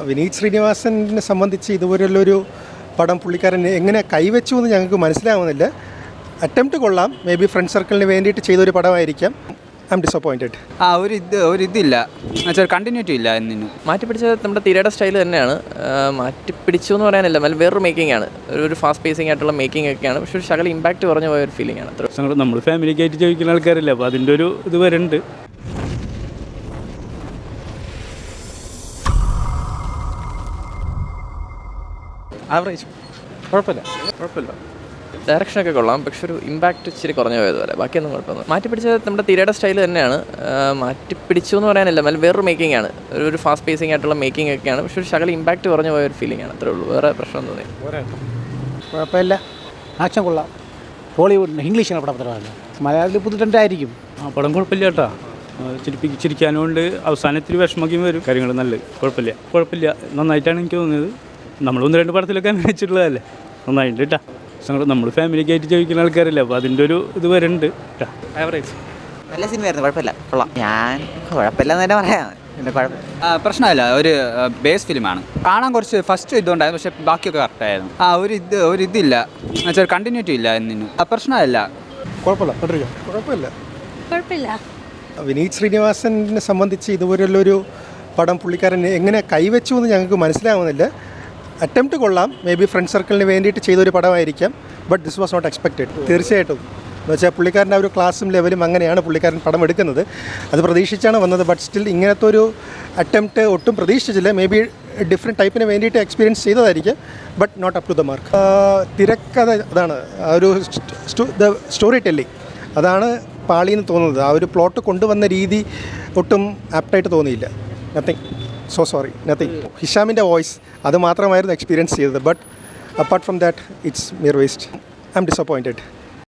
വിനീത് ശ്രീനിവാസനെ സംബന്ധിച്ച് ഇതുപോലുള്ളൊരു പടം പുള്ളിക്കാരൻ എങ്ങനെ കൈവച്ചു എന്ന് ഞങ്ങൾക്ക് മനസ്സിലാവുന്നില്ല. അറ്റംപ്റ്റ് കൊള്ളാം, മേ ബി ഫ്രണ്ട് സർക്കിളിന് വേണ്ടിയിട്ട് ചെയ്തൊരു പടമായിരിക്കാം. I am disappointed. ഒരിതില്ല, എന്നുവെച്ചാൽ കണ്ടിന്യൂറ്റി ഇല്ല. എന്നിനും മാറ്റിപ്പിടിച്ചത് നമ്മുടെ തിരയുടെ സ്റ്റൈൽ തന്നെയാണ്. മാറ്റിപ്പിടിച്ചു എന്ന് പറയാനില്ല, നല്ല വേറൊരു മേക്കിംഗ് ആണ്, ഒരു ഫാസ്റ്റ് പേസിംഗ് ആയിട്ടുള്ള മേക്കിംഗ് ഒക്കെയാണ്. പക്ഷേ ഒരു ശകലം ഇമ്പാക്റ്റ് കുറഞ്ഞു പോയ ഒരു ഫീലിംഗ് ആണ്. അത്ര നമ്മൾ ഫാമിലിക്കായിട്ട് ചോദിക്കുന്ന ആൾക്കാരല്ല, അപ്പോൾ അതിൻ്റെ ഒരു ഇത് വരുന്നുണ്ട്. ആവറേജ്, കുഴപ്പമില്ല. ഡയറക്ഷനൊക്കെ കൊള്ളാം, പക്ഷെ ഒരു ഇമ്പാക്റ്റ് ഇച്ചിരി കുറഞ്ഞു പോയത് പോലെ. ബാക്കിയൊന്നും കുഴപ്പമൊന്നും. മാറ്റിപ്പിടിച്ചത് നമ്മുടെ തിരയുടെ സ്റ്റൈൽ തന്നെയാണ്. മാറ്റിപ്പിടിച്ചു എന്ന് പറയാനില്ല, നല്ല വേറൊരു മേക്കിംഗ് ആണ്, ഒരു ഫാസ്റ്റ് പേസിംഗ് ആയിട്ടുള്ള മേക്കിംഗ് ഒക്കെയാണ്. പക്ഷേ ഒരു ശകലം ഇമ്പാക്റ്റ് കുറഞ്ഞു പോയ ഒരു ഫീലിംഗ് ആണ്. അത്രേ ഉള്ളൂ, വേറെ പ്രശ്നം തോന്നി. കുഴപ്പമില്ല, ആക്ഷൻ കൊള്ളാം. ഹോളിവുഡ് ഇംഗ്ലീഷിന് പടത്തിലാണ്, മലയാളത്തിൽ പുതുണ്ടായിരിക്കും. പടം കുഴപ്പമില്ല കേട്ടോ, ചിരിക്കാനുകൊണ്ട് അവസാനത്തിൽ വിഷമൊക്കെയും വരും. കാര്യങ്ങൾ നല്ല കുഴപ്പമില്ല, നന്നായിട്ടാണ് എനിക്ക് തോന്നിയത്. നമ്മൾ 1-2 പടത്തിലൊക്കെ അഭിനയിച്ചിട്ടുള്ളതല്ലേ, നന്നായിട്ടുണ്ട് കേട്ടോ. നമ്മൾ ഫാമിലിക്കായിട്ട് ചോദിക്കുന്ന ആൾക്കാരല്ലേ, അപ്പോൾ അതിൻ്റെ ഒരു ഇത് വരുന്നുണ്ട് കേട്ടോ. ആവറേജ്, നല്ല സിനിമയായിരുന്നു, കുഴപ്പമില്ല, കൊള്ളാം. ഞാൻ കുഴപ്പമില്ല എന്ന് തന്നെ പറയാം. പ്രശ്നമില്ല, ഒരു ബേസ് ഫിലിമാണ്. കാണാൻ കുറച്ച് ഫസ്റ്റ് ഇതുണ്ടായിരുന്നു, പക്ഷേ ബാക്കിയൊക്കെ കറക്റ്റായിരുന്നു. ഒരിതില്ല, എന്നുവെച്ചാൽ കണ്ടിന്യൂറ്റി ഇല്ല. എന്നിനും പ്രശ്നമില്ല, കുഴപ്പമില്ല. വിനീത് ശ്രീനിവാസനെ സംബന്ധിച്ച് ഇതുപോലുള്ളൊരു പടം പുള്ളിക്കാരൻ എങ്ങനെ കൈവച്ചു എന്ന് ഞങ്ങൾക്ക് മനസ്സിലാവുന്നില്ല. അറ്റംപ്റ്റ് കൊള്ളാം, മേ ബി ഫ്രണ്ട് സർക്കിളിന് വേണ്ടിയിട്ട് ചെയ്തൊരു പടമായിരിക്കാം. But this was not expected. തീർച്ചയായിട്ടും എന്ന് വെച്ചാൽ പുള്ളിക്കാരൻ്റെ ആ ഒരു ക്ലാസ്സും ലെവലും അങ്ങനെയാണ് പുള്ളിക്കാരൻ പടം എടുക്കുന്നത്. അത് പ്രതീക്ഷിച്ചാണ് വന്നത്. ബട്ട് സ്റ്റിൽ ഇങ്ങനത്തെ ഒരു അറ്റംപ്റ്റ് ഒട്ടും പ്രതീക്ഷിച്ചില്ല. മേ ബി ഡിഫറെൻറ്റ് ടൈപ്പിന് വേണ്ടിയിട്ട് എക്സ്പീരിയൻസ് ചെയ്തതായിരിക്കും, but not up to the mark. തിരക്കഥ അതാണ്, ആ ഒരു സ്റ്റോറി ടെല്ലിങ് അതാണ് പാളിയെന്ന് തോന്നുന്നത്. ആ ഒരു പ്ലോട്ട് കൊണ്ടുവന്ന രീതി ഒട്ടും ആപ്റ്റായിട്ട് തോന്നിയില്ല. Nothing, so sorry, nothing. ഹിഷാമിൻ്റെ വോയിസ് അത് മാത്രമായിരുന്നു എക്സ്പീരിയൻസ് ചെയ്തത്. But apart from that it's mere waste. I am disappointed.